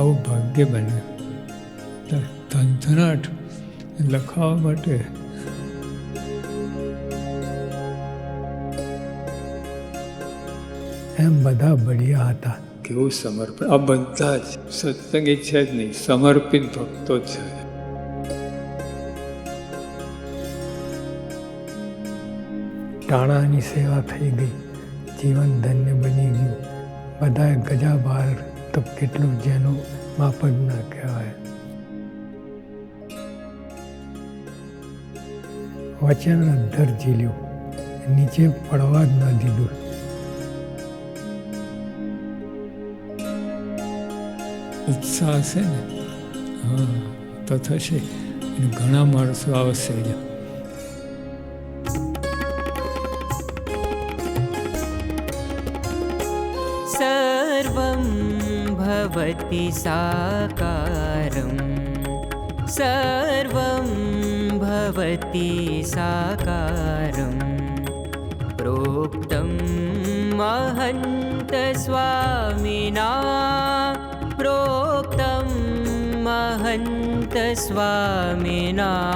આવું ભાગ્ય બને. ધનધનાટ લખાવવા માટે એમ બધા બળિયા હતા. કેવું સમર્પણ! આ બધા જ સત્સંગી છે જ નહીં, સમર્પિત ભક્તો છે. ટાણાની સેવા થઈ ગઈ, જીવન ધન્ય બની ગયું. બધાએ ગજા બહાર તો કેટલું જેનું માપ જ ના કહેવાય. વચન અધ્ધર ઝીલ્યું, નીચે પડવા જ ન દીધું. ઉત્સાહ હશે ને, હા તો થશે. ઘણા માણસો આવશે જ. સર્વં ભવતિ સાકારં, સર્વં ભવતિ સાકારં, પ્રોક્તં મહંત સ્વામિના, પ્રોક્તં મહંત સ્વામિના.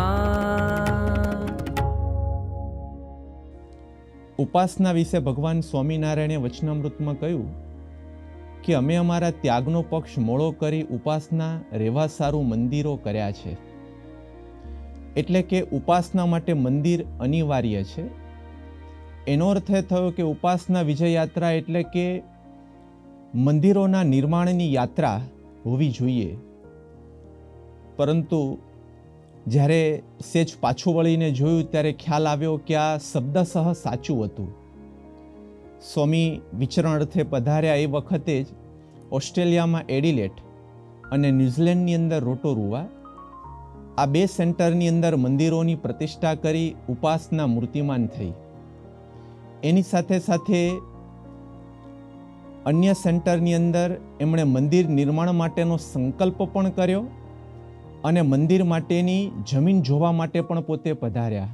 ઉપાસના વિશે ભગવાન સ્વામિનારાયણે વચનામૃતમાં કહ્યું કે અમે અમારા ત્યાગનો પક્ષ મોડો કરી ઉપાસના રહેવા સારું મંદિરો કર્યા છે. એટલે કે ઉપાસના માટે મંદિર અનિવાર્ય છે. એનો અર્થ એ થયો કે ઉપાસના વિજય યાત્રા એટલે કે મંદિરોના નિર્માણની યાત્રા હોવી જોઈએ. પરંતુ જ્યારે સેજ પાછું વળીને જોયું ત્યારે ખ્યાલ આવ્યો કે આ શબ્દસહ સાચું હતું. સ્વામી વિચરણ અર્થે પધાર્યા એ વખતે જ ઓસ્ટ્રેલિયામાં એડિલેટ અને ન્યૂઝીલેન્ડની અંદર રોટોરુઆ, આ બે સેન્ટરની અંદર મંદિરોની પ્રતિષ્ઠા કરી ઉપાસના મૂર્તિમાન થઈ. એની સાથે સાથે અન્ય સેન્ટરની અંદર એમણે મંદિર નિર્માણ માટેનો સંકલ્પ પણ કર્યો અને મંદિર માટેની જમીન જોવા માટે પણ પોતે પધાર્યા.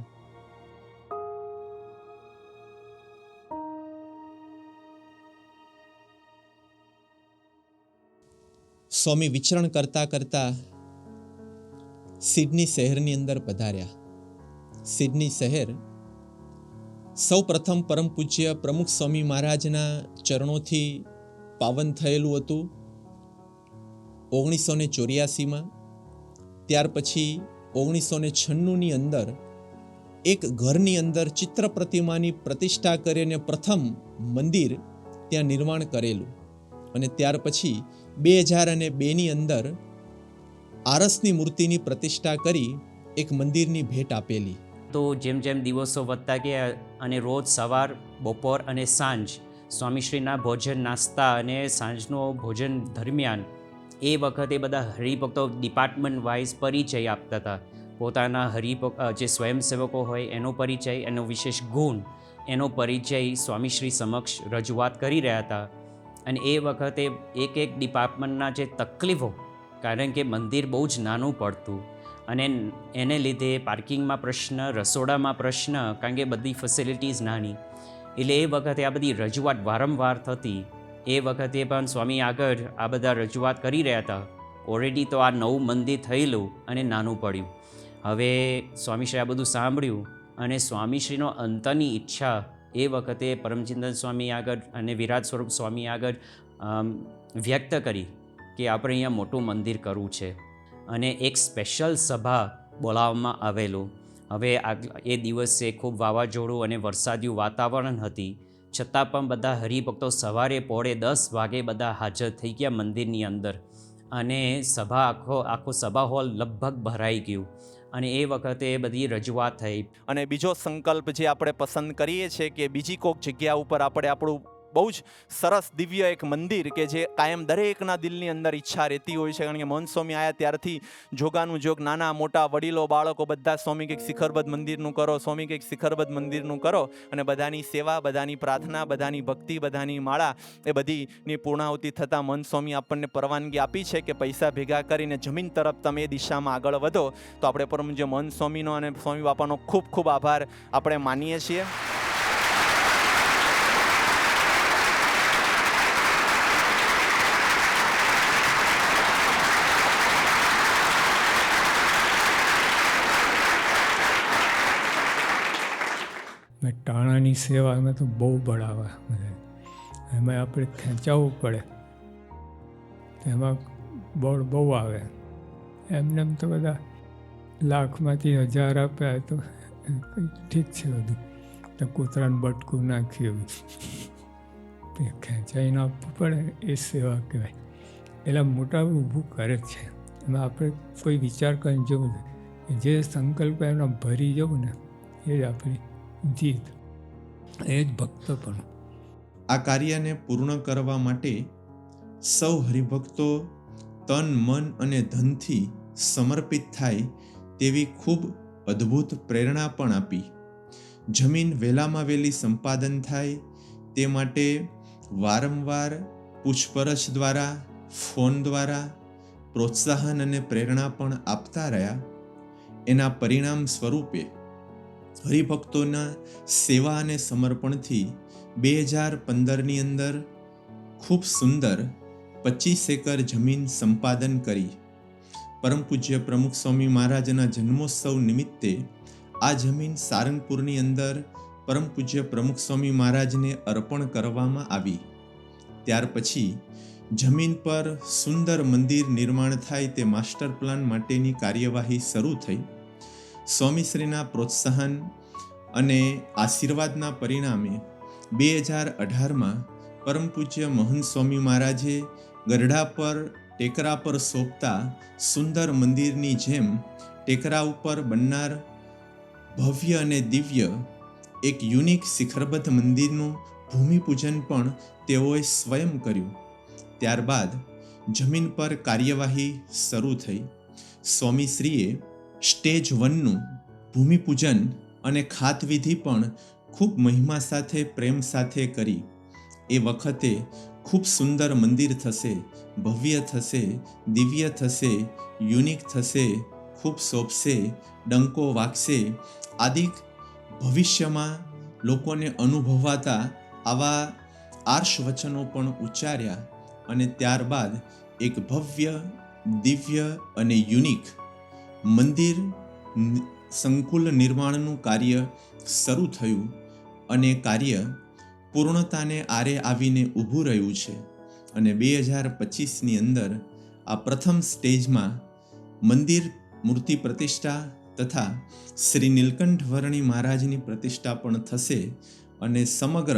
સ્વામી વિચરણ કરતા કરતા સિડની શહેરની અંદર પધાર્યા. સિડની શહેર સૌ પ્રથમ પરમ પૂજ્ય પ્રમુખ સ્વામી મહારાજના ચરણોથી પાવન થયેલું હતું 1984માં. ત્યાર પછી 1996ની અંદર એક ઘરની અંદર ચિત્ર પ્રતિમાની પ્રતિષ્ઠા કરીને પ્રથમ મંદિર ત્યાં નિર્માણ કરેલું. અને ત્યાર પછી 2002ની અંદર આરસની મૂર્તિની પ્રતિષ્ઠા કરી એક મંદિરની ભેટ આપેલી. તો જેમ જેમ દિવસો વધતા ગયા અને રોજ સવાર, બપોર અને સાંજ સ્વામીશ્રીના ભોજન, નાસ્તા અને સાંજનો ભોજન દરમિયાન એ વખતે બધા હરિભક્તો ડિપાર્ટમેન્ટ વાઇઝ પરિચય આપતા હતા. પોતાના જે સ્વયંસેવકો હોય એનો પરિચય, એનો વિશેષ ગુણ, એનો પરિચય સ્વામીશ્રી સમક્ષ રજૂઆત કરી રહ્યા હતા. અને એ વખતે એક એક ડિપાર્ટમેન્ટના જે તકલીફો, કારણ કે મંદિર બહુ જ નાનું પડતું અને એને લીધે પાર્કિંગમાં પ્રશ્ન, રસોડામાં પ્રશ્ન, કારણ કે બધી ફેસિલિટીઝ નાની, એટલે એ વખતે આ બધી રજૂઆત વારંવાર થતી. એ વખતે પણ સ્વામી આગળ આ બધા રજૂઆત કરી રહ્યા હતા. ઓલરેડી તો આ નવું મંદિર થયેલું અને નાનું પડ્યું. હવે સ્વામીશ્રી આ બધું સાંભળ્યું અને સ્વામીશ્રીનો અંતરની ઈચ્છા એ વખતે પરમચિંતન સ્વામી આગળ અને વિરાટ સ્વરૂપ સ્વામી આગળ વ્યક્ત કરી કે આપણે અહીંયા મોટું મંદિર કરવું છે અને એક સ્પેશિયલ સભા બોલાવવામાં આવેલું. હવે એ દિવસે ખૂબ વાવાઝોડું અને વરસાદિયું વાતાવરણ હતી, છતાં પણ બધા હરિભક્તો સવારે 9:30 વાગે બધા હાજર થઈ ગયા મંદિરની અંદર અને આખો સભા હોલ લગભગ ભરાઈ ગયું. અને એ વખતે બધી રજૂઆત થઈ. અને બીજો સંકલ્પ જે આપણે પસંદ કરીએ છીએ કે બીજી કોઈક જગ્યા ઉપર આપણે આપણું બહુ જ સરસ દિવ્ય એક મંદિર કે જે કાયમ દરેકના દિલની અંદર ઈચ્છા રહેતી હોય છે. કારણ કે મહંત સ્વામી આવ્યા ત્યારથી જોગાનું જોગ, નાના મોટા વડીલો બાળકો બધા સ્વામી કંઈક શિખરબદ્ધ મંદિરનું કરો, સ્વામી કંઈક શિખરબદ્ધ મંદિરનું કરો. અને બધાની સેવા, બધાની પ્રાર્થના, બધાની ભક્તિ, બધાની માળા એ બધીની પૂર્ણાહુતિ થતાં મહંત સ્વામી આપણને પરવાનગી આપી છે કે પૈસા ભેગા કરીને જમીન તરફ તમે એ દિશામાં આગળ વધો. તો આપણે પરમ જે મહંત સ્વામીનો અને સ્વામી બાપાનો ખૂબ ખૂબ આભાર આપણે માનીએ છીએ. મેં ટાણાની સેવા એમાં તો બહુ બળાવે બધા, એમાં આપણે ખેંચાવવું પડે, એમાં બળ બહુ આવે. એમને એમ તો બધા લાખમાંથી 1000 આપ્યા તો ઠીક છે બધું, તો કૂતરાને બટકું નાખ્યું તે ખેંચાઈને આપવું પડે, એ સેવા કહેવાય. એટલે મોટા ઊભું કરે જ છે. એમાં આપણે કોઈ વિચાર કરીને જવું છે, જે સંકલ્પ એનો ભરી જવું ને એ જ આપણી જીત, એ જ ભક્તપણું. આ કાર્યને પૂર્ણ કરવા માટે સૌ હરિભક્તો તન મન અને ધનથી સમર્પિત થાય તેવી ખૂબ અદ્ભુત પ્રેરણા પણ આપી. જમીન વહેલામાં વહેલી સંપાદન થાય તે માટે વારંવાર પૂછપરછ દ્વારા, ફોન દ્વારા પ્રોત્સાહન અને પ્રેરણા પણ આપતા રહ્યા. એના પરિણામ સ્વરૂપે હરિભક્તોના સેવા અને સમર્પણથી 2015ની અંદર ખૂબ સુંદર 25 એકર જમીન સંપાદન કરી. પરમ પૂજ્ય પ્રમુખ સ્વામી મહારાજના જન્મોત્સવ નિમિત્તે આ જમીન સારંગપુરની અંદર પરમ પૂજ્ય પ્રમુખ સ્વામી મહારાજને અર્પણ કરવામાં આવી. ત્યાર પછી જમીન પર સુંદર મંદિર નિર્માણ થાય તે માસ્ટર પ્લાન માટેની કાર્યવાહી શરૂ થઈ. સ્વામીશ્રીના પ્રોત્સાહન અને આશીર્વાદના પરિણામે 2018માં પરમ પૂજ્ય મહંત સ્વામી મહારાજે ગરડા પર ટેકરા પર સોંપતા સુંદર મંદિરની જેમ ટેકરા ઉપર બનનાર ભવ્ય અને દિવ્ય એક યુનિક શિખરબદ્ધ મંદિરનું ભૂમિપૂજન પણ તેઓએ સ્વયં કર્યું. ત્યારબાદ જમીન પર કાર્યવાહી શરૂ થઈ. સ્વામીશ્રીએ સ્ટેજ 1નું ભૂમિપૂજન અને ખાતવિધિ પણ ખૂબ મહિમા સાથે, પ્રેમ સાથે કરી. એ વખતે ખૂબ સુંદર મંદિર થશે, ભવ્ય થશે, દિવ્ય થશે, યુનિક થશે, ખૂબ શોભશે, ડંકો વાગશે આદિ ભવિષ્યમાં લોકોને અનુભવાતા આવા આર્ષ વચનો પણ ઉચ્ચાર્યા. અને ત્યારબાદ એક ભવ્ય, દિવ્ય અને યુનિક મંદિર સંકુલ નિર્માણનું કાર્ય શરૂ થયું અને કાર્ય પૂર્ણતાને આરે આવીને ઊભું રહ્યું છે. અને 2025ની અંદર આ પ્રથમ સ્ટેજમાં મંદિર મૂર્તિ પ્રતિષ્ઠા તથા શ્રી નીલકંઠ વર્ણી મહારાજની પ્રતિષ્ઠા પણ થશે અને સમગ્ર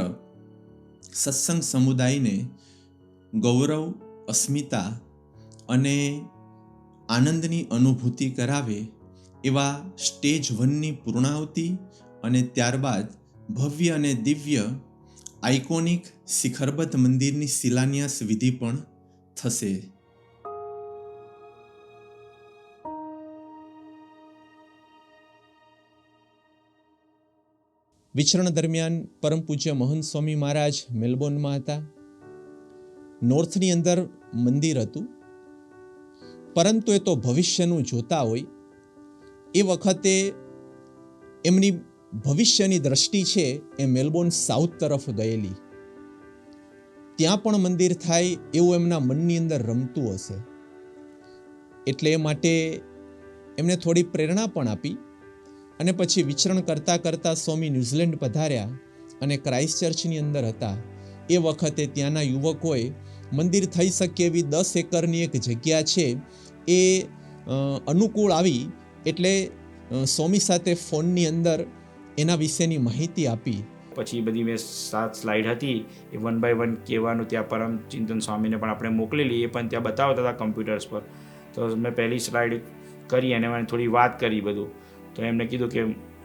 સત્સંગ સમુદાયને ગૌરવ, અસ્મિતા અને આનંદની અનુભૂતિ કરાવે એવા સ્ટેજ 1ની પૂર્ણાહુતિ અને ત્યારબાદ ભવ્ય અને દિવ્ય આઇકોનિક શિખરબદ્ધ મંદિરની શિલાન્યાસ વિધિ પણ થશે. વિચરણ દરમિયાન પરમ પૂજ્ય મહંત સ્વામી મહારાજ મેલબોર્નમાં હતા. નોર્થની અંદર મંદિર હતું, પરંતુ એ તો ભવિષ્યનું જોતા હોય. એ વખતે એમની ભવિષ્યની દ્રષ્ટિ છે એ મેલબોર્ન સાઉથ તરફ ગયેલી. ત્યાં પણ મંદિર થાય એવું એમના મનની અંદર રમતું હશે. એટલે એ માટે એમને થોડી પ્રેરણા પણ આપી અને પછી વિચરણ કરતાં કરતાં સ્વામી ન્યૂઝીલેન્ડ પધાર્યા અને ક્રાઇસ્ટ ચર્ચની અંદર હતા. એ વખતે ત્યાંના યુવકોએ મંદિર થઈ શકે એવી 10 એકરની એક જગ્યા છે એ અનુકૂળ આવી એટલે સ્વામી સાથે ફોનની અંદર એના વિશેની માહિતી આપી. પછી બધી મેં 7 સ્લાઇડ હતી એ 1 by 1 કહેવાનું ત્યાં પરમ ચિંતન સ્વામીને પણ આપણે મોકલેલી, એ પણ ત્યાં બતાવતા હતા કમ્પ્યુટર્સ પર. તો મેં પહેલી સ્લાઇડ કરી અને મને થોડી વાત કરી બધું. તો એમને કીધું કે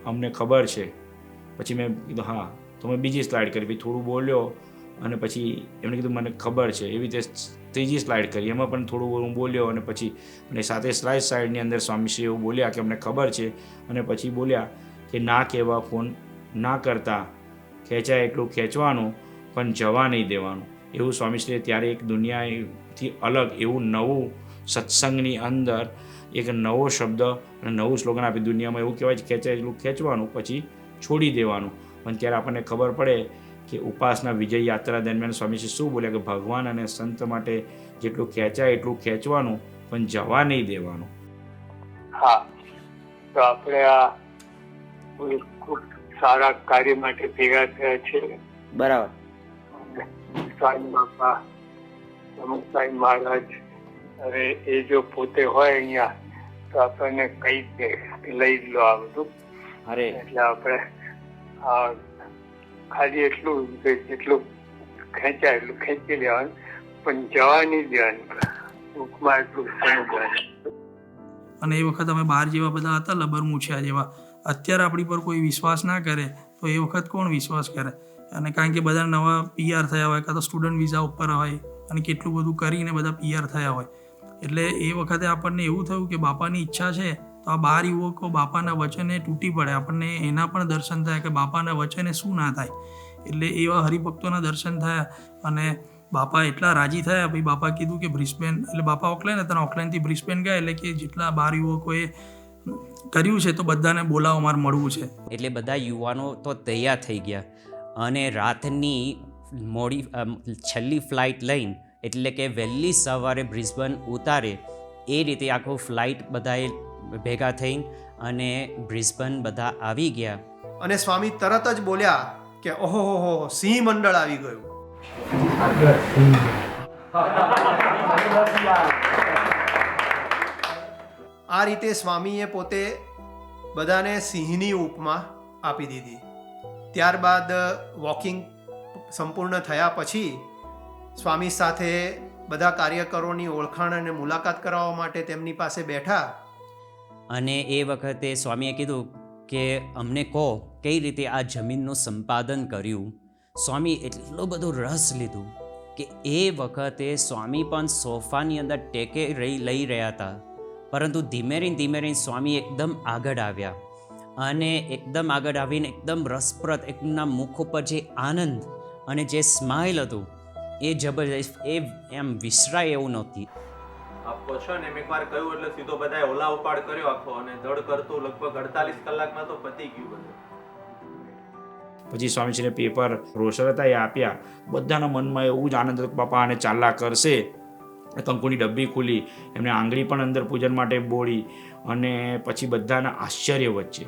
અમને ખબર છે. પછી મેં કીધું હા. તો મેં બીજી સ્લાઇડ કરી, પછી થોડું બોલ્યો અને પછી એમણે કીધું મને ખબર છે. એવી રીતે ત્રીજી સ્લાઇડ કરી, એમાં પણ થોડું હું બોલ્યો અને પછી અને સાથે સાઈડની અંદર સ્વામીશ્રી એવું બોલ્યા કે અમને ખબર છે. અને પછી બોલ્યા કે ના કહેવા ફોન ના કરતા, ખેંચાય એટલું ખેંચવાનું પણ જવા નહીં દેવાનું. એવું સ્વામીશ્રીએ ત્યારે એક દુનિયાથી અલગ એવું નવું સત્સંગની અંદર એક નવો શબ્દ અને નવું સ્લોગન આપી. દુનિયામાં એવું કહેવાય છે ખેંચાય એટલું ખેંચવાનું પછી છોડી દેવાનું. પણ ત્યારે આપણને ખબર પડે કે ઉપાસના વિજય યાત્રા દરમિયાન સ્વામીશ્રી શું બોલ્યા કે ભગવાન અને સંત માટે જેટલું ખેંચાય એટલું ખેંચવાનું પણ જવા નહીં દેવાનું. હા, તો આપણે આ ખૂબ સારા કાર્ય માટે ભેગા થયા છે. બરાબર. સ્વામી બાપા પ્રમુખ સ્વામી મહારાજ હવે એ જો પોતે હોય અહીંયા તો આપણને કહી દે કે લઈ લો આ બધું. અરે એટલે આપણે આ ખાલી એટલું કે જેટલું ખેંચાય એટલું ખેંચી લેવાનું, પણ જવાની દેવાની ટૂંકમાં એટલું સમય દેવાનું. અને એ વખત અમે બહાર જેવા બધા હતા, લબર મૂછ્યા જેવા. અત્યારે આપણી પર કોઈ વિશ્વાસ ના કરે તો એ વખત કોણ વિશ્વાસ કરે? અને કારણ કે બધા નવા PR થયા હોય, કાં તો સ્ટુડન્ટ વિઝા ઉપર હોય, અને કેટલું બધું કરીને બધા PR થયા હોય. એટલે એ વખતે આપણને એવું થયું કે બાપાની ઈચ્છા છે તો આ 12 યુવકો બાપાના વચને તૂટી પડે, આપણને એના પણ દર્શન થાય કે બાપાના વચને શું ના થાય. એટલે એવા હરિભક્તોના દર્શન થયા અને બાપા એટલા રાજી થયા. ભાઈ બાપા કીધું કે બ્રિસ્બેન, એટલે બાપા ઓકલેન્ડ હતા, ઓકલેન્ડથી બ્રિસ્બેન ગયા, એટલે કે જેટલા 12 યુવકોએ કર્યું છે તો બધાને બોલાવો, મારે મળવું છે. એટલે બધા યુવાનો તો તૈયાર થઈ ગયા અને રાતની છેલ્લી ફ્લાઇટ લઈને, એટલે કે વહેલી સવારે બ્રિસ્બેન ઉતારે એ રીતે આખું ફ્લાઇટ બધાએ ભેગા થઈને અને બ્રિસ્બેન બધા આવી ગયા. અને સ્વામી તરત જ બોલ્યા કે ઓહો હો, સિંહ મંડળ આવી ગયું. આ રીતે સ્વામીએ પોતે બધાને સિંહની ઉપમા આપી દીધી. ત્યારબાદ વોકિંગ સંપૂર્ણ થયા પછી સ્વામી સાથે બધા કાર્યકરોની ઓળખાણ અને મુલાકાત કરાવવા માટે તેમની પાસે બેઠા. અને એ વખતે સ્વામીએ કીધું કે અમને કહો કઈ રીતે આ જમીનનું સંપાદન કર્યું. સ્વામી એટલો બધો રસ લીધું કે એ વખતે સ્વામી પણ સોફાની અંદર ટેકે લઈ રહ્યા હતા, પરંતુ ધીમે રહીને સ્વામી એકદમ આગળ આવ્યા અને એકદમ આગળ આવીને એકદમ રસપ્રદ, એકના મુખ ઉપર જે આનંદ અને જે સ્માઇલ હતું એ જબરજસ્ત, એ એમ વિસરાય એવું નહોતી. આપો છો ને, મેં એકવાર કહ્યું એટલે સીધો બધાએ ઓલા ઉપાડ કર્યો આખો, અને દોડ કરતું લગભગ 48 કલાકમાં તો પતી ગયું બધું. પછી સ્વામીજીને પેપર બ્રોશર હતા એ આપ્યા. બધાના મનમાં એવું જ આનંદ હતો કે બાપા આને ચાલ્લા કરશે. કંકુની ડબ્બી ખુલી, એમને આંગળી પણ અંદર પૂજન માટે બોળી, અને પછી બધાના આશ્ચર્ય વચ્ચે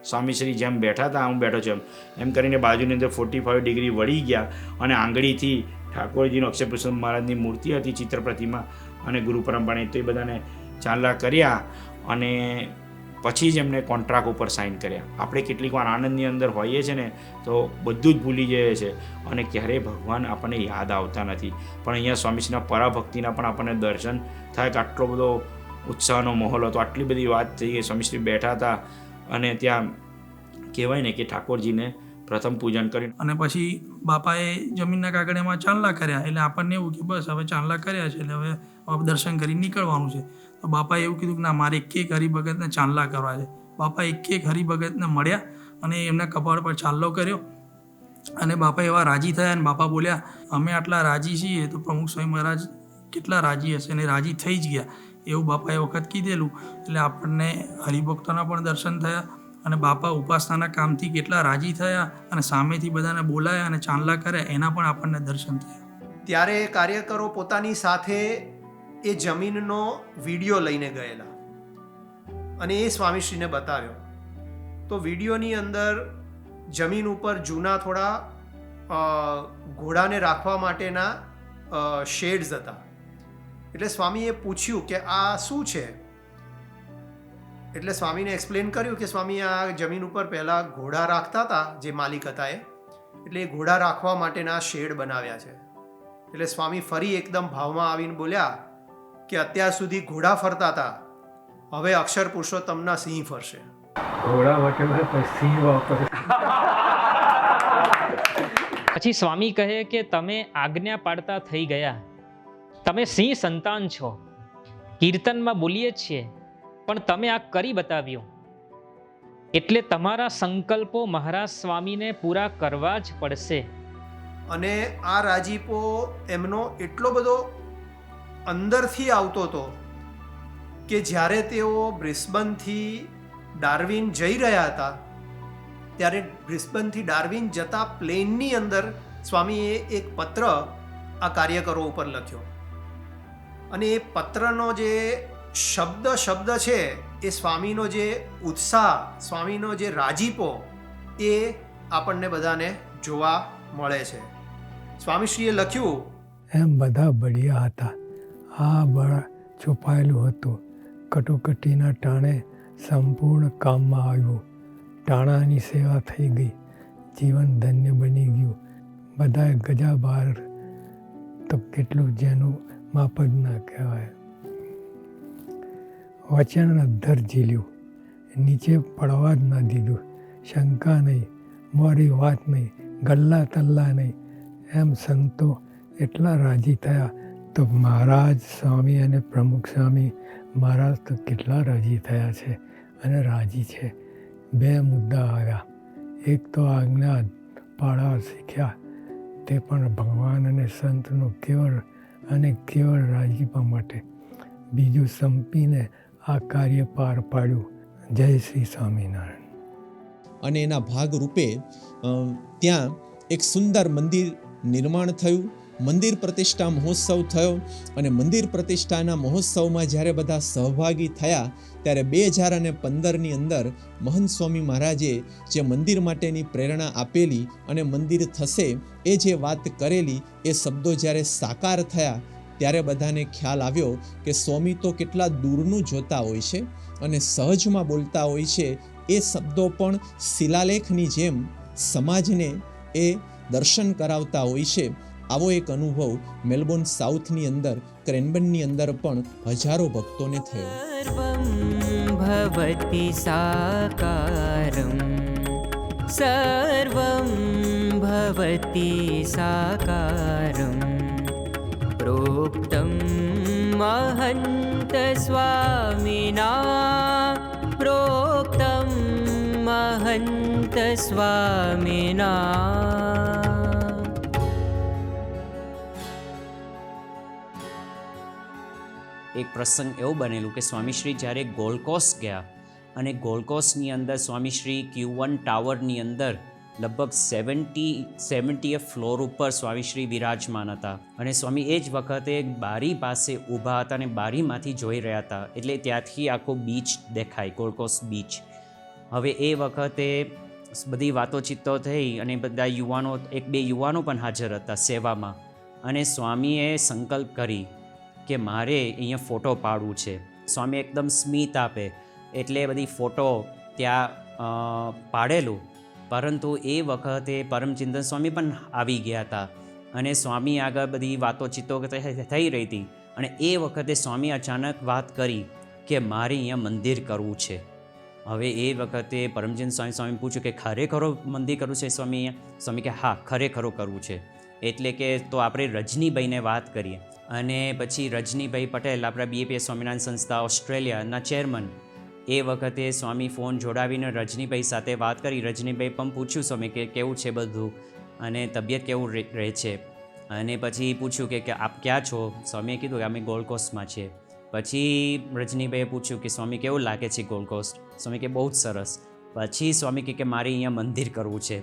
સ્વામીશ્રી જેમ બેઠા હતા હું બેઠો છું એમ કરીને બાજુની અંદર 45 ડિગ્રી વળી ગયા અને આંગળીથી ઠાકોરજીનો અક્ષય પુરુષોત્તમ મહારાજની મૂર્તિ હતી, ચિત્ર પ્રતિમા અને ગુરુ પરંપરાની, તો એ બધાને ચાંદલા કર્યા અને પછી જ એમને કોન્ટ્રાક્ટ ઉપર સાઇન કર્યા. આપણે કેટલીક વાર આનંદની અંદર હોઈએ છીએ ને તો બધું જ ભૂલી જઈએ છીએ અને ક્યારેય ભગવાન આપણને યાદ આવતા નથી. પણ અહીંયા સ્વામીશ્રીના પરાભક્તિના પણ આપણને દર્શન થાય કે આટલો બધો ઉત્સાહનો માહોલ હતો, આટલી બધી વાત થઈ ગઈ. સ્વામીશ્રી બેઠા હતા અને ત્યાં કહેવાય ને કે ઠાકોરજીને પ્રથમ પૂજન કર્યું અને પછી બાપાએ જમીનના કાગળિયામાં ચાંદલા કર્યા. એટલે આપણને એવું કે બસ હવે ચાંદલા કર્યા છે એટલે હવે દર્શન કરી નીકળવાનું છે. તો બાપાએ એવું કીધું કે ના, મારે એક હરિભગતને ચાંદલા કરવા છે. બાપા એક હરિભગતને મળ્યા અને એમના કપાળ પર ચાંદલો કર્યો અને બાપા એવા રાજી થયા અને બાપા બોલ્યા, અમે આટલા રાજી છીએ તો પ્રમુખ સ્વામી મહારાજ કેટલા રાજી હશે, અને રાજી થઈ જ ગયા એવું બાપાએ વખત કીધેલું. એટલે આપણને હરિભક્તોના પણ દર્શન થયા અને બાપા ઉપાસનાના કામથી કેટલા રાજી થયા અને સામેથી બધાને બોલાયા અને ચાંદલા કર્યા એના પણ આપણને દર્શન થયા. ત્યારે કાર્યકરો પોતાની સાથે એ જમીનનો વિડીયો લઈને ગયેલા અને એ સ્વામીશ્રીને બતાવ્યો. તો વિડીયોની અંદર જમીન ઉપર જૂના થોડા ઘોડાને રાખવા માટેના શેડ્સ હતા. એટલે સ્વામીએ પૂછ્યું કે આ શું છે? એટલે સ્વામીને એક્સપ્લેન કર્યું કે સ્વામી આ જમીન ઉપર પહેલાં ઘોડા રાખતા હતા, જે માલિક હતા એટલે એ ઘોડા રાખવા માટેના શેડ બનાવ્યા છે. એટલે સ્વામી ફરી એકદમ ભાવમાં આવીને બોલ્યા કે અત્યાર સુધી ઘોડા ફરતા હતા, હવે અક્ષર પુરુષોત્તમના સિંહ ફરશે. ઘોડા માટે સિંહ વાપરે. પછી સ્વામી કહે કે તમે આજ્ઞા પાડતા થઈ ગયા, તમે સિંહ સંતાન છો, કીર્તનમાં બોલીએ છીએ પણ તમે આ કરી બતાવ્યું, એટલે તમારા સંકલ્પો મહારાજ સ્વામીને પૂરા કરવા જ પડશે. અને આ રાજીપો એમનો એટલો બધો અંદરથી આવતો હતો કે જ્યારે તેઓ બ્રિસ્બનથી ડાર્વિન જઈ રહ્યા હતા ત્યારે બ્રિસ્બનથી ડાર્વિન જતા પ્લેનની અંદર સ્વામીએ એક પત્ર આ કાર્યકરો ઉપર લખ્યો અને એ પત્રનો જે શબ્દ છે એ સ્વામીનો જે ઉત્સાહ, સ્વામીનો જે રાજીપો એ આપણને બધાને જોવા મળે છે. સ્વામીશ્રીએ લખ્યું, એમ બધા બળિયા હતા. આ બળ છુપાયેલું હતું. કટોકટીના ટાણે સંપૂર્ણ કામમાં આવ્યું. ટાણાની સેવા થઈ ગઈ. જીવન ધન્ય બની ગયું. બધાએ ગજા બહાર તો કેટલું જેનું માપ જ ના કહેવાય. વચન અધ્ધર ઝીલ્યું. નીચે પડવા જ ના દીધું. શંકા નહીં, મોરી વાત નહીં, ગલ્લા તલ્લા નહીં. એમ સંતો એટલા રાજી થયા. તો મહારાજ સ્વામી અને પ્રમુખ સ્વામી મહારાજ તો કેટલા રાજી થયા છે અને રાજી છે. 2 મુદ્દા આવ્યા. એક તો આજ્ઞા પાળવા શીખ્યા, તે પણ ભગવાન અને સંતનો કેવળ અને કેવળ રાજીપા માટે. બીજું સંપીને આ કાર્ય પાર પાડ્યું. જય શ્રી સ્વામિનારાયણ. અને એના ભાગ રૂપે ત્યાં એક સુંદર મંદિર નિર્માણ થયું. મંદિર પ્રતિષ્ઠા મહોત્સવ થયો અને મંદિર પ્રતિષ્ઠાના મહોત્સવમાં જ્યારે બધા સહભાગી થયા ત્યારે 2015ની અંદર મહંત સ્વામી મહારાજે જે મંદિર માટેની પ્રેરણા આપેલી અને મંદિર થશે એ જે વાત કરેલી એ શબ્દો જ્યારે સાકાર થયા ત્યારે બધાને ખ્યાલ આવ્યો કે સ્વામી તો કેટલા દૂરનું જોતા હોય છે અને સહજમાં બોલતા હોય છે. એ શબ્દો પણ શિલાલેખની જેમ સમાજને એ દર્શન કરાવતા હોય છે. આવો એક અનુભવ મેલબોર્ન સાઉથની અંદર ક્રેનબર્નની અંદર પણ હજારો ભક્તોને થયો. સર્વં ભવતિ સાકારમ, સર્વં ભવતિ સાકારમ, પ્રોક્તમ મહંત સ્વામિના, પ્રોક્તમ મહંત સ્વામિના. એક પ્રસંગ એવું બનેલું કે સ્વામીશ્રી જ્યારે ગોલ્ડ ગયા અને ગોલ્ડ અંદર સ્વામીશ્રી Q1 ટાવરની અંદર લગભગ 70 ફ્લોર ઉપર સ્વામીશ્રી વિરાજમાન હતા અને સ્વામી એ જ વખતે બારી પાસે ઊભા હતા અને બારીમાંથી જોઈ રહ્યા હતા. એટલે ત્યાંથી આખો બીચ દેખાય, ગોલ્ડ બીચ. હવે એ વખતે બધી વાતોચીતો થઈ અને બધા યુવાનો, 1-2 યુવાનો પણ હાજર હતા સેવામાં. અને સ્વામીએ સંકલ્પ કરી કે મારે અહીંયા ફોટો પાડવું છે. સ્વામી એકદમ સ્મિત આપે એટલે બધી ફોટો ત્યાં પાડેલું. પરંતુ એ વખતે પરમચિંતન સ્વામી પણ આવી ગયા હતા અને સ્વામી આગળ બધી વાતોચીતો થઈ રહી હતી. અને એ વખતે સ્વામી અચાનક વાત કરી કે મારે અહીંયા મંદિર કરવું છે. હવે એ વખતે પરમચંદ સ્વામી પૂછ્યું કે ખરેખર મંદિર કરવું છે સ્વામી અહીંયા? સ્વામી કે હા, ખરેખર કરવું છે. એટલે કે તો આપણે રજનીભાઈને વાત કરીએ. અને પછી રજનીભાઈ પટેલ, આપણા BAPS સ્વામિનારાયણ સંસ્થા ઓસ્ટ્રેલિયાના ચેરમેન, એ વખતે સ્વામી ફોન જોડાવીને રજનીભાઈ સાથે વાત કરી. રજનીભાઈ પણ પૂછ્યું સ્વામી કે કેવું છે બધું અને તબિયત કેવું રહે છે. અને પછી પૂછ્યું કે આપ ક્યાં છો? સ્વામીએ કીધું કે અમે ગોલ્ડ કોસ્ટમાં છીએ. પછી રજનીભાઈએ પૂછ્યું કે સ્વામી કેવું લાગે છે ગોલ્ડ કોસ્ટ? સ્વામી કે બહુ જ સરસ. પછી સ્વામી કે મારે અહીંયા મંદિર કરવું છે.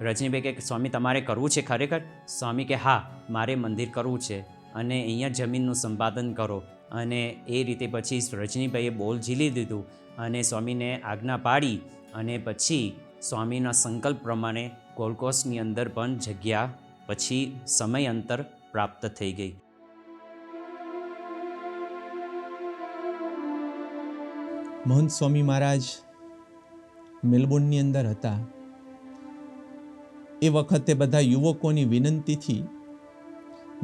રજનીભાઈ કે સ્વામી તમારે કરવું છે ખરેખર? સ્વામી કે હા, મારે મંદિર કરવું છે અને અહીંયા જમીનનું સંપાદન કરો. અને એ રીતે પછી રજનીભાઈએ બોલ ઝીલી દીધું અને સ્વામીને આજ્ઞા પાડી અને પછી સ્વામીના સંકલ્પ પ્રમાણે ગોલ્ડ કોસ્ટની અંદર પણ જગ્યા પછી સમય અંતર પ્રાપ્ત થઈ ગઈ. મહંત સ્વામી મહારાજ મેલબોર્નની અંદર હતા. એ વખતે બધા યુવકોની વિનંતીથી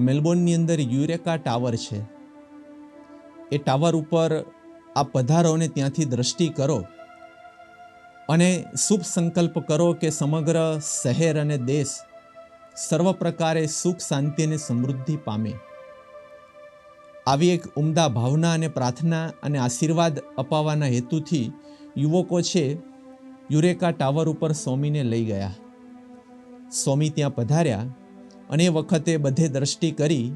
મેલબોર્નની અંદર યુરેકા ટાવર છે. એ ટાવર ઉપર આ પધારો અને ત્યાંથી દ્રષ્ટિ કરો અને શુભ સંકલ્પ કરો કે સમગ્ર શહેર અને દેશ સર્વ પ્રકારે સુખ, શાંતિ અને સમૃદ્ધિ પામે. આવી એક ઉમદા ભાવના અને પ્રાર્થના અને આશીર્વાદ અપાવવાના હેતુથી યુવકો છે યુરેકા ટાવર ઉપર સ્વામીને લઈ ગયા. સ્વામી ત્યાં પધાર્યા અને એ વખતે બધે દ્રષ્ટિ કરી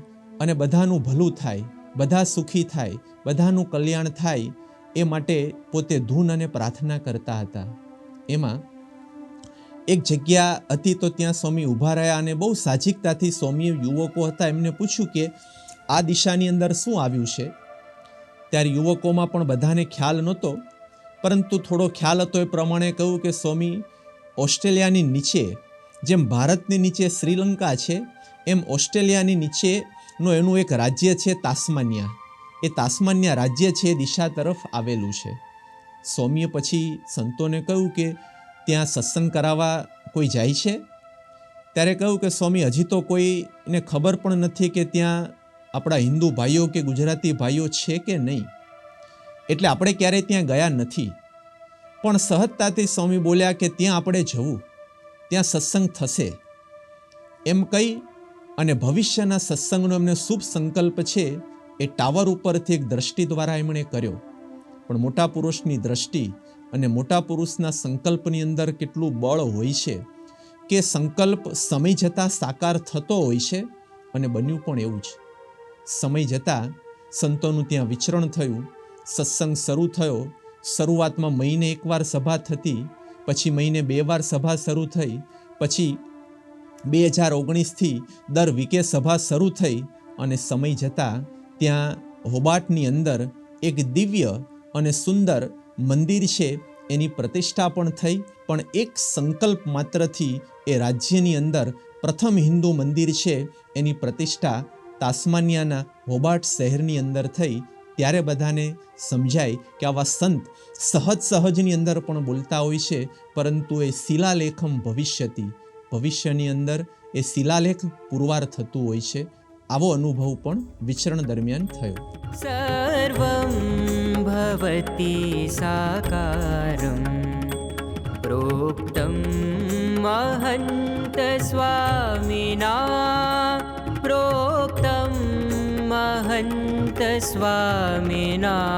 અને બધાનું ભલું થાય, બધા સુખી થાય, બધાનું કલ્યાણ થાય એ માટે પોતે ધૂન અને પ્રાર્થના કરતા હતા. એમાં એક જગ્યા હતી તો ત્યાં સ્વામી ઊભા રહ્યા અને બહુ સાહજિકતાથી સ્વામી યુવકો હતા એમને પૂછ્યું કે આ દિશાની અંદર શું આવ્યું છે? ત્યારે યુવકોમાં પણ બધાને ખ્યાલ નહોતો, પરંતુ થોડો ખ્યાલ હતો એ પ્રમાણે કહ્યું કે સ્વામી ઓસ્ટ્રેલિયાની નીચે, જેમ ભારતની નીચે શ્રીલંકા છે, એમ ઓસ્ટ્રેલિયાની નીચેનો એનું એક રાજ્ય છે તાસ્માનિયા. એ તાસ્માનિયા રાજ્ય છે એ દિશા તરફ આવેલું છે. સ્વામીએ પછી સંતોને કહ્યું કે ત્યાં સત્સંગ કરાવવા કોઈ જાય છે? ત્યારે કહ્યું કે સ્વામી, હજી તો કોઈને ખબર પણ નથી કે ત્યાં આપણા હિન્દુ ભાઈઓ કે ગુજરાતી ભાઈઓ છે કે નહીં, એટલે આપણે ક્યારેય ત્યાં ગયા નથી. પણ સહજતાથી સ્વામી બોલ્યા કે ત્યાં આપણે જવું, ત્યાં સત્સંગ થશે. એમ કહી અને ભવિષ્યના સત્સંગનો એમને શુભ સંકલ્પ છે એ ટાવર ઉપરથી એક દ્રષ્ટિ દ્વારા એમણે કર્યો. પણ મોટા પુરુષની દ્રષ્ટિ અને મોટા પુરુષના સંકલ્પની અંદર કેટલું બળ હોય છે કે સંકલ્પ સમય જતાં સાકાર થતો હોય છે, અને બન્યું પણ એવું જ. સમય જતાં સંતોનું ત્યાં વિચરણ થયું, સત્સંગ શરૂ થયો. શરૂઆતમાં મહિને એકવાર સભા થતી, પછી મહિને 2 વાર સભા શરૂ થઈ, પછી 2019થી દર વીકે સભા શરૂ થઈ, અને સમય જતાં ત્યાં હોબાર્ટની અંદર એક દિવ્ય અને સુંદર મંદિર છે એની પ્રતિષ્ઠા પણ થઈ. પણ એક સંકલ્પ માત્રથી એ રાજ્યની અંદર પ્રથમ હિન્દુ મંદિર છે એની પ્રતિષ્ઠા તાસ્માનિયાના હોબાર્ટ શહેરની અંદર થઈ. ત્યારે બધાને સમજાય કે આવા સંત સહજની અંદર પણ બોલતા હોય છે, પરંતુ એ શિલાલેખમ ભવિષ્યતિ, ભવિષ્યની અંદર એ શિલાલેખ પુરવાર થતું હોય છે. આવો અનુભવ પણ વિચરણ દરમિયાન થયો. સર્વં ભવતી સાકારં પ્રોક્તં મહંત સ્વામિના, પ્રોક્તં મહંત સ્વામિના.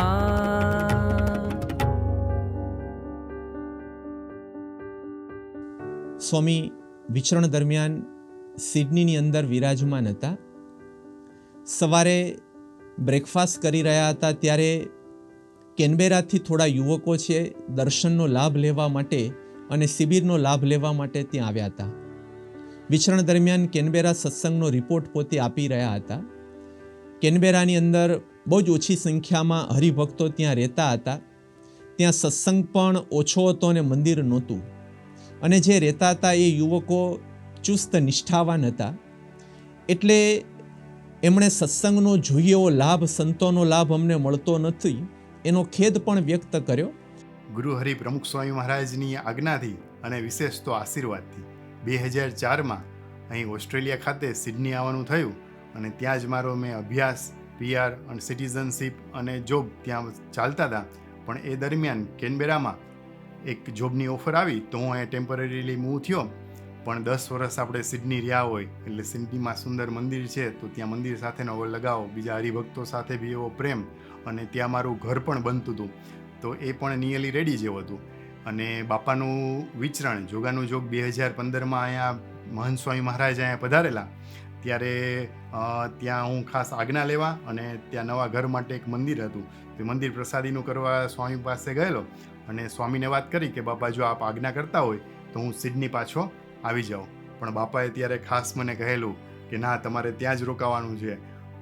સ્વામી વિચરણ દરમિયાન સિડનીની અંદર વિરાજમાન હતા. સવારે બ્રેકફાસ્ટ કરી રહ્યા હતા ત્યારે કેનબેરાથી થોડા યુવકો છે દર્શનનો લાભ લેવા માટે અને શિબિરનો લાભ લેવા માટે ત્યાં આવ્યા હતા. વિચરણ દરમિયાન કેનબેરા સત્સંગનો રિપોર્ટ પોતે આપી રહ્યા હતા. કેનબેરાની અંદર બહુ જ ઓછી સંખ્યામાં હરિભક્તો ત્યાં રહેતા હતા. ત્યાં સત્સંગ પણ ઓછો હતો અને મંદિર નહોતું. અને જે રહેતા હતા એ યુવકો ચુસ્ત નિષ્ઠાવાન હતા. એટલે એમણે સત્સંગનો જોઈએ એવો લાભ, સંતોનો લાભ અમને મળતો નથી એનો ખેદ પણ વ્યક્ત કર્યો. ગુરુ હરિ પ્રમુખ સ્વામી મહારાજની આજ્ઞાથી અને વિશેષ તો આશીર્વાદથી 2004માં અહીં ઓસ્ટ્રેલિયા ખાતે સિડની આવવાનું થયું, અને ત્યાં જ મારો મેં અભ્યાસ, PR અને સિટીઝનશીપ અને જોબ ત્યાં ચાલતા હતા. પણ એ દરમિયાન કેનબેરામાં એક જોબની ઓફર આવી તો હું અહીંયા ટેમ્પરરીલી મૂવ થયો. પણ 10 વર્ષ આપણે સિડની રહ્યા હોય એટલે સિડનીમાં સુંદર મંદિર છે તો ત્યાં મંદિર સાથેનો લગાવ, બીજા હરિભક્તો સાથે બી એવો પ્રેમ, અને ત્યાં મારું ઘર પણ બનતું હતું તો એ પણ નિયરલી રેડી જેવું હતું. અને બાપાનું વિચરણ જોગાનું જોગ 2015માં અહીંયા મહંત સ્વામી મહારાજ અહીંયા પધારેલા, ત્યારે ત્યાં હું ખાસ આજ્ઞા લેવા અને ત્યાં નવા ઘર માટે એક મંદિર હતું તે મંદિર પ્રસાદીનું કરવા સ્વામી પાસે ગયેલો, અને સ્વામીને વાત કરી કે બાપા જો આપ આજ્ઞા કરતા હોય તો હું સિડની પાછો આવી જાઉં. પણ બાપાએ ત્યારે ખાસ મને કહેલું કે ના, તમારે ત્યાં જ રોકાવાનું છે,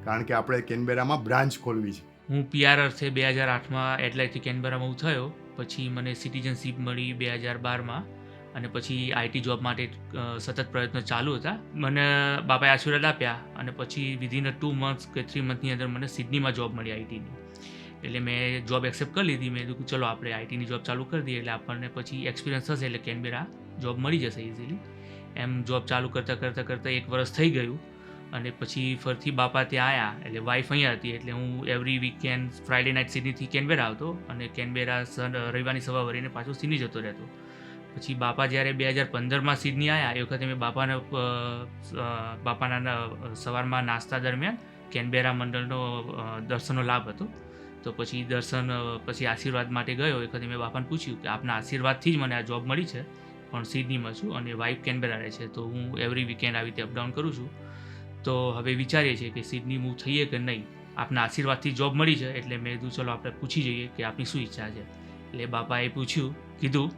કારણ કે આપણે કેનબેરામાં બ્રાન્ચ ખોલવી છે. હું PR અર્થે 2008માં એડલાઇટથી કેનબેરામાં હું થયો. પછી મને સિટીઝનશીપ મળી 2012માં, અને પછી IT જોબ માટે સતત પ્રયત્નો ચાલુ હતા. મને બાપાએ આશીર્વાદ આપ્યા, અને પછી વિધિન 2 months કે 3 monthની અંદર મને સિડનીમાં જોબ મળી ITની. એટલે મેં જોબ એક્સેપ્ટ કરી લીધી. મેં કીધું ચલો આપણે ITની જોબ ચાલુ કરી દઈએ, એટલે આપણને પછી એક્સપિરિયન્સ થશે એટલે કેનબેરા જોબ મળી જશે ઇઝીલી. એમ જોબ ચાલુ કરતાં 1 વર્ષ થઈ ગયું, અને પછી ફરીથી બાપા ત્યાં આવ્યા. એટલે વાઈફ અહીંયા હતી, એટલે હું એવરી વીકેન્ડ ફ્રાઇડે નાઇટ સિડનીથી કેનબેરા આવતો, અને કેનબેરા રવિવારની સવાર વળીને પાછો સિડની જતો રહેતો. પછી બાપા જ્યારે 2015માં સિડની આવ્યા એ વખતે મેં બાપાના સવારમાં નાસ્તા દરમિયાન કેનબેરા મંડળનો દર્શનનો લાભ હતો. તો પછી દર્શન પછી આશીર્વાદ માટે ગયો. એ વખતે મેં બાપાને પૂછ્યું કે આપના આશીર્વાદથી જ મને આ જોબ મળી છે, પણ સિડનીમાં છું અને વાઈફ કેનબેરા રહે છે, તો હું એવરી વીકેન્ડ આવી રીતે અપડાઉન કરું છું. તો હવે વિચારીએ છીએ કે સિડની મૂવ થઈએ કે નહીં. આપના આશીર્વાદથી જોબ મળી છે એટલે મેં કીધું ચલો આપણે પૂછી જોઈએ કે આપની શું ઈચ્છા છે. એટલે બાપાએ કીધું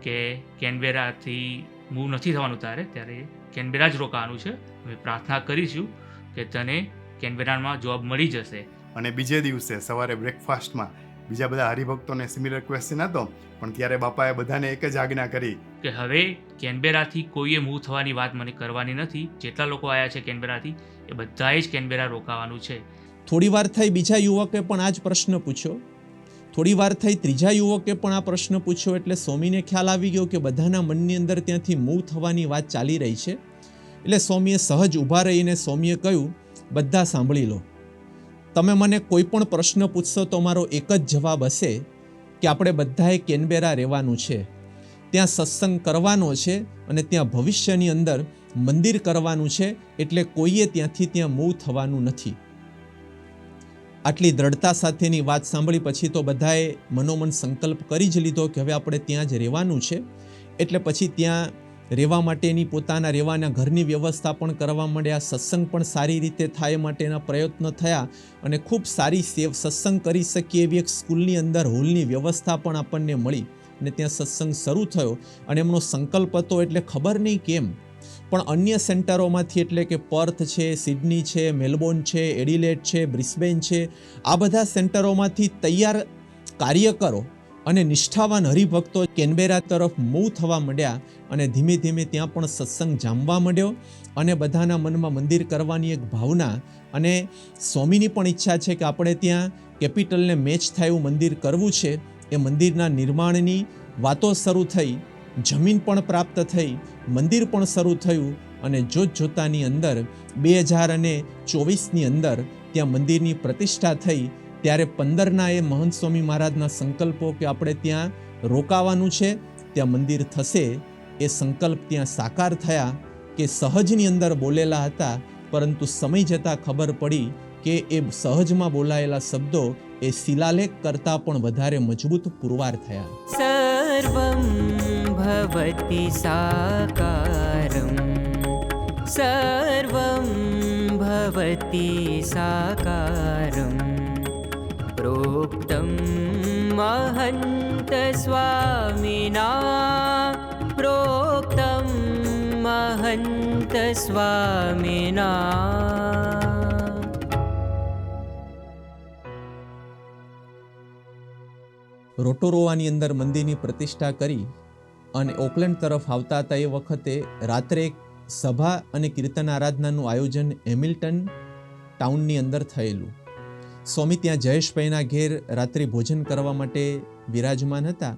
કે કેનબેરાથી મૂવ નથી થવાનું ત્યારે કેનબેરા જ રોકાવાનું છે. અમે પ્રાર્થના કરીશું કે તને કેનબેરામાં જોબ મળી જશે. અને બીજે દિવસે સવારે બ્રેકફાસ્ટમાં બીજા બધા હરિભક્તોને સિમિલર ક્વેશ્ચન હતો, પણ ત્યારે બાપાએ બધાને એક જ આજ્ઞા કરી કે હવે કેનબેરાથી કોઈએ મૂવ થવાની વાત મને કરવાની નથી. જેટલા લોકો આવ્યા છે કેનબેરાથી એ બધાએ જ કેનબેરા રોકાવાનું છે. થોડી વાર થઈ બીજા યુવકે પણ આ જ પ્રશ્ન પૂછ્યો, થોડી વાર થઈ ત્રીજા યુવકે પણ આ પ્રશ્ન પૂછ્યો. એટલે સ્વામીને ખ્યાલ આવી ગયો કે બધાના મનની અંદર ત્યાંથી મૂવ થવાની વાત ચાલી રહી છે. એટલે સ્વામીએ સહજ ઊભા રહીને સ્વામીએ કહ્યું, બધા સાંભળી લો, તમે મને કોઈ પણ પ્રશ્ન પૂછશો તો મારો એક જ જવાબ હશે કે આપણે બધાએ કેનબેરા રહેવાનું છે, ત્યાં સત્સંગ કરવાનો છે અને ત્યાં ભવિષ્યની અંદર મંદિર કરવાનું છે. એટલે કોઈએ ત્યાંથી ત્યાં મૂવ થવાનું નથી. આટલી દ્રઢતા સાથેની વાત સાંભળી પછી તો બધાએ મનોમન સંકલ્પ કરી જ લીધો કે હવે આપણે ત્યાં જ રહેવાનું છે. એટલે પછી ત્યાં રહેવા માટેની પોતાના રહેવાના ઘરની વ્યવસ્થા પણ કરવા માંડ્યા. સત્સંગ પણ સારી રીતે થાય માટેના પ્રયત્નો થયા અને ખૂબ સારી સત્સંગ કરી શકીએ એવી એક સ્કૂલની અંદર હોલની વ્યવસ્થા પણ આપણને મળી અને ત્યાં સત્સંગ શરૂ થયો. અને એમનો સંકલ્પ હતો એટલે ખબર નહીં કેમ પણ અન્ય સેન્ટરોમાંથી એટલે કે પર્થ છે, સિડની છે, મેલબોર્ન છે, એડિલેડ છે, બ્રિસ્બેન છે, આ બધા સેન્ટરોમાંથી તૈયાર કાર્યકરો અને નિષ્ઠાવાન હરિભક્તો કેનબેરા તરફ મૂવ થવા માંડ્યા અને ધીમે ધીમે ત્યાં પણ સત્સંગ જામવા માંડ્યો અને બધાના મનમાં મંદિર કરવાની એક ભાવના અને સ્વામીની પણ ઈચ્છા છે કે આપણે ત્યાં કેપિટલને મેચ થાય એવું મંદિર કરવું છે. એ મંદિરના નિર્માણની વાતો શરૂ થઈ, જમીન પણ પ્રાપ્ત થઈ, મંદિર પણ શરૂ થયું અને જોતજોતાની અંદર 2024ની અંદર ત્યાં મંદિરની પ્રતિષ્ઠા થઈ. ત્યારે 15ના એ મહંત સ્વામી મહારાજના સંકલ્પો કે આપણે ત્યાં રોકાવાનું છે, ત્યાં મંદિર થશે, એ સંકલ્પ ત્યાં સાકાર થયા કે સહજની અંદર બોલેલા હતા, પરંતુ સમય જતાં ખબર પડી કે એ સહજમાં બોલાયેલા શબ્દો એ શિલાલેખ કરતાં પણ વધારે મજબૂત પુરવાર થયા. સર્વં ભવતિ સાકારમ, સર્વં ભવતિ સાકારમ, પ્રોક્તમ મહંત સ્વામિના, પ્રોક્તમ મહંત સ્વામિના. રોટોરોવાની અંદર મંદિરની પ્રતિષ્ઠા કરી અને ઓકલેન્ડ તરફ આવતા હતા એ વખતે રાત્રે એક સભા અને કીર્તન આરાધનાનું આયોજન હેમિલ્ટન ટાઉનની અંદર થયેલું. સ્વામી ત્યાં જયેશભાઈના ઘેર રાત્રિ ભોજન કરવા માટે બિરાજમાન હતા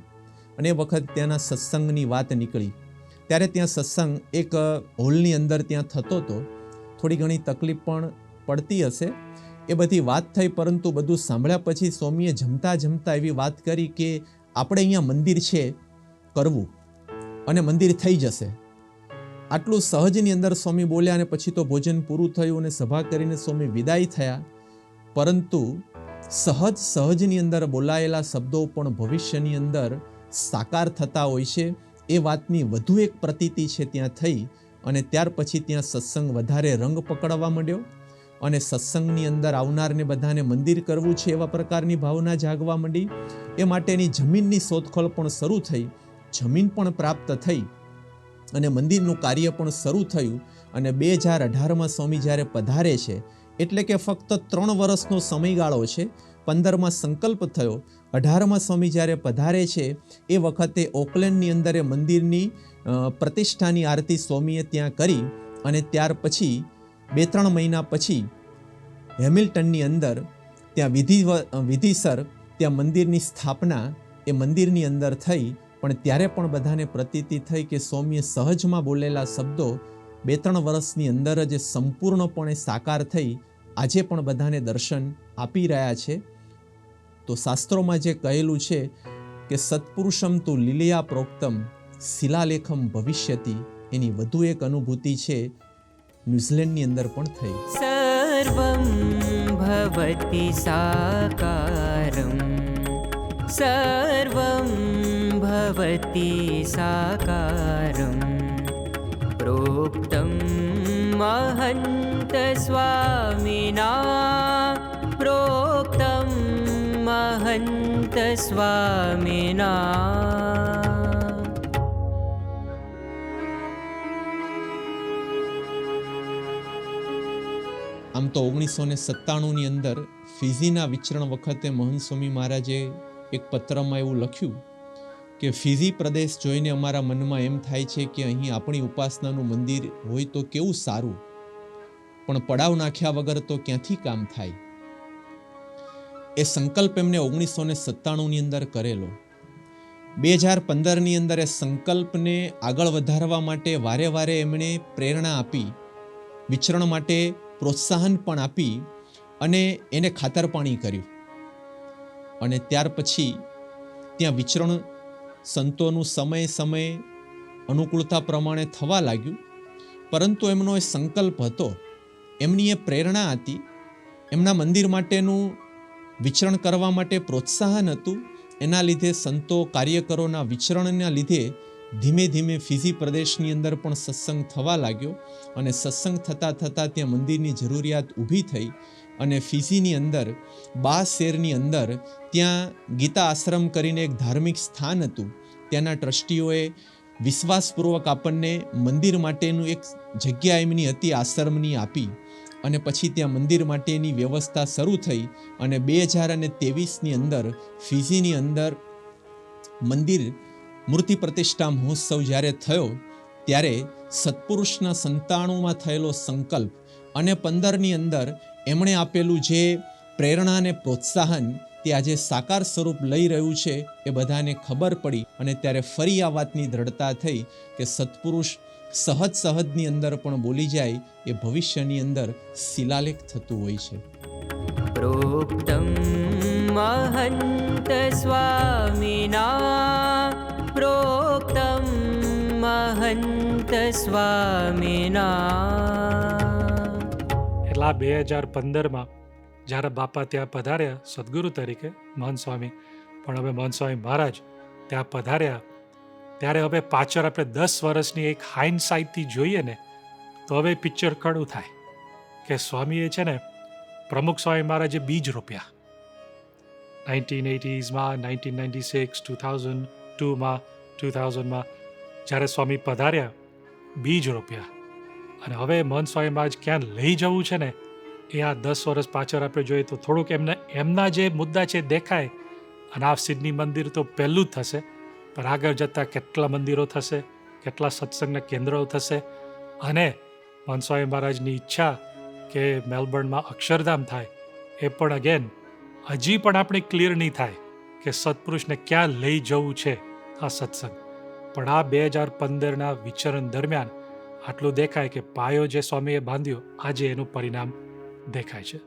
અને એ વખત ત્યાંના સત્સંગની વાત નીકળી. ત્યારે ત્યાં સત્સંગ એક હોલની અંદર ત્યાં થતો હતો. થોડી ઘણી તકલીફ પણ પડતી હશે, એ બધી વાત થઈ, પરંતુ બધું સાંભળ્યા પછી સ્વામીએ જમતા જમતા એવી વાત કરી કે આપણે અહીંયા મંદિર છે કરવું અને મંદિર થઈ જશે. આટલું સહજની અંદર સ્વામી બોલ્યા અને પછી તો ભોજન પૂરું થયું અને સભા કરીને સ્વામી વિદાય થયા. પરંતુ સહજની અંદર બોલાયેલા શબ્દો પણ ભવિષ્યની અંદર સાકાર થતા હોય છે, એ વાતની વધુ એક પ્રતીતિ છે ત્યાં થઈ. અને ત્યાર પછી ત્યાં સત્સંગ વધારે રંગ પકડવા માંડ્યો અને સત્સંગની અંદર આવનારને બધાને મંદિર કરવું છે એવા પ્રકારની ભાવના જાગવા માંડી. એ માટેની જમીનની શોધખોળ પણ શરૂ થઈ, જમીન પણ પ્રાપ્ત થઈ અને મંદિરનું કાર્ય પણ શરૂ થયું. અને 2018માં સ્વામી જ્યારે પધારે છે એટલે કે ફક્ત 3 વર્ષનો સમયગાળો છે. 15માં સંકલ્પ થયો, 18માં સ્વામી જ્યારે પધારે છે એ વખતે ઓકલેન્ડની અંદર એ મંદિરની પ્રતિષ્ઠાની આરતી સ્વામીએ ત્યાં કરી અને ત્યાર પછી 2-3 મહિના પછી હેમિલ્ટનની અંદર ત્યાં વિધિસર ત્યાં મંદિરની સ્થાપના એ મંદિરની અંદર થઈ. પણ ત્યારે પણ બધાને પ્રતીતિ થઈ કે સ્વામીએ સહજમાં બોલેલા શબ્દો 2-3 વર્ષની અંદર જ સંપૂર્ણપણે સાકાર થઈ આજે પણ બધાને દર્શન આપી રહ્યા છે. તો શાસ્ત્રોમાં જે કહેલું છે કે સત્પુરુષમ તુ લીલયા પ્રોક્તમ શિલાલેખમ ભવિષ્યતિ, એની વધુ એક અનુભૂતિ છે ન્યુઝીલેન્ડની અંદર પણ થઈ. સર્વં ભવતિ સાકારમ, સર્વં ભવતિ સાકારમ, પ્રોક્તમ મહંત સ્વામિના, પ્રોક્તમ મહંત સ્વામિના. આમ તો 1997ની અંદર ફિઝીના વિચરણ વખતે મહંત સ્વામી મહારાજે એક પત્રમાં એવું લખ્યું કે ફિઝી પ્રદેશ જોઈને અમારા મનમાં એમ થાય છે કે અહીં આપણી ઉપાસનાનું મંદિર હોય તો કેવું સારું, પણ પડાવ નાખ્યા વગર તો ક્યાંથી કામ થાય. એ સંકલ્પ એમને 1997ની અંદર કરેલો. 2015ની અંદર એ સંકલ્પને આગળ વધારવા માટે વારે વારે એમણે પ્રેરણા આપી, વિચરણ માટે પ્રોત્સાહન પણ આપી અને એને ખાતરપાણી કર્યું. અને ત્યાર પછી ત્યાં વિચરણ સંતોનું સમયે અનુકૂળતા પ્રમાણે થવા લાગ્યું. પરંતુ એમનો એ સંકલ્પ હતો, એમની એ પ્રેરણા હતી, એમના મંદિર માટેનું વિચરણ કરવા માટે પ્રોત્સાહન હતું. એના લીધે સંતો કાર્યકરોના વિચરણના લીધે ધીમે ધીમે ફિઝી પ્રદેશની અંદર પણ સત્સંગ થવા લાગ્યો. અને સત્સંગ થતાં થતાં ત્યાં મંદિરની જરૂરિયાત ઊભી થઈ. અને ફિઝીની અંદર 12 શેરની અંદર ત્યાં ગીતા આશ્રમ કરીને એક ધાર્મિક સ્થાન હતું. ત્યાંના ટ્રસ્ટીઓએ વિશ્વાસપૂર્વક આપણને મંદિર માટેનું એક જગ્યા એમની હતી આશ્રમની આપી. અને પછી ત્યાં મંદિર માટેની વ્યવસ્થા શરૂ થઈ. અને 2023ની અંદર ફિઝીની અંદર મંદિર મૂર્તિ પ્રતિષ્ઠા મહોત્સવ જ્યારે થયો ત્યારે સત્પુરુષના 97માં થયેલો સંકલ્પ અને 15ની અંદર એમણે આપેલું જે પ્રેરણા અને પ્રોત્સાહન તે આજે સાકાર સ્વરૂપ લઈ રહ્યું છે એ બધાને ખબર પડી. અને ત્યારે ફરી આ વાતની દ્રઢતા થઈ કે સત્પુરુષ સહજની અંદર પણ બોલી જાય એ ભવિષ્યની અંદર શિલાલેખ થતું હોય છે. પ્રોક્તમ મહંત સ્વામિના, પ્રોક્તમ મહંત સ્વામિના. એટલે 2015માં જ્યારે બાપા ત્યાં પધાર્યા સદગુરુ તરીકે મહંત સ્વામી, પણ હવે મહંત સ્વામી મહારાજ ત્યાં પધાર્યા ત્યારે હવે પાછળ આપણે 10 વર્ષની એક હાઇન્ડસાઇટથી જોઈએ ને તો હવે પિક્ચર કડું થાય કે સ્વામીએ છે ને પ્રમુખ સ્વામી મહારાજે બીજ રોપ્યા 1980sમાં, 1996, 2002માં, 2000માં જ્યારે સ્વામી પધાર્યા બીજ રોપ્યા. અને હવે મહંત સ્વામી મહારાજ ક્યાં લઈ જવું છે ને એ આ 10 વર્ષ પાછળ આપણે જોઈએ તો થોડુંક એમના જે મુદ્દા છે દેખાય. અને આ સિડની મંદિર તો પહેલું જ થશે, પણ આગળ જતાં કેટલા મંદિરો થશે, કેટલા સત્સંગના કેન્દ્રો થશે. અને મહંત સ્વામી મહારાજની ઈચ્છા કે મેલબર્નમાં અક્ષરધામ થાય એ પણ અગેન હજી પણ આપણે ક્લિયર નહીં થાય કે સત્પુરુષને ક્યાં લઈ જવું છે આ સત્સંગ. પણ આ 2015ના વિચરણ દરમિયાન આટલું દેખાય કે પાયો જે સ્વામીએ બાંધ્યો આજે એનું પરિણામ દેખાય છે.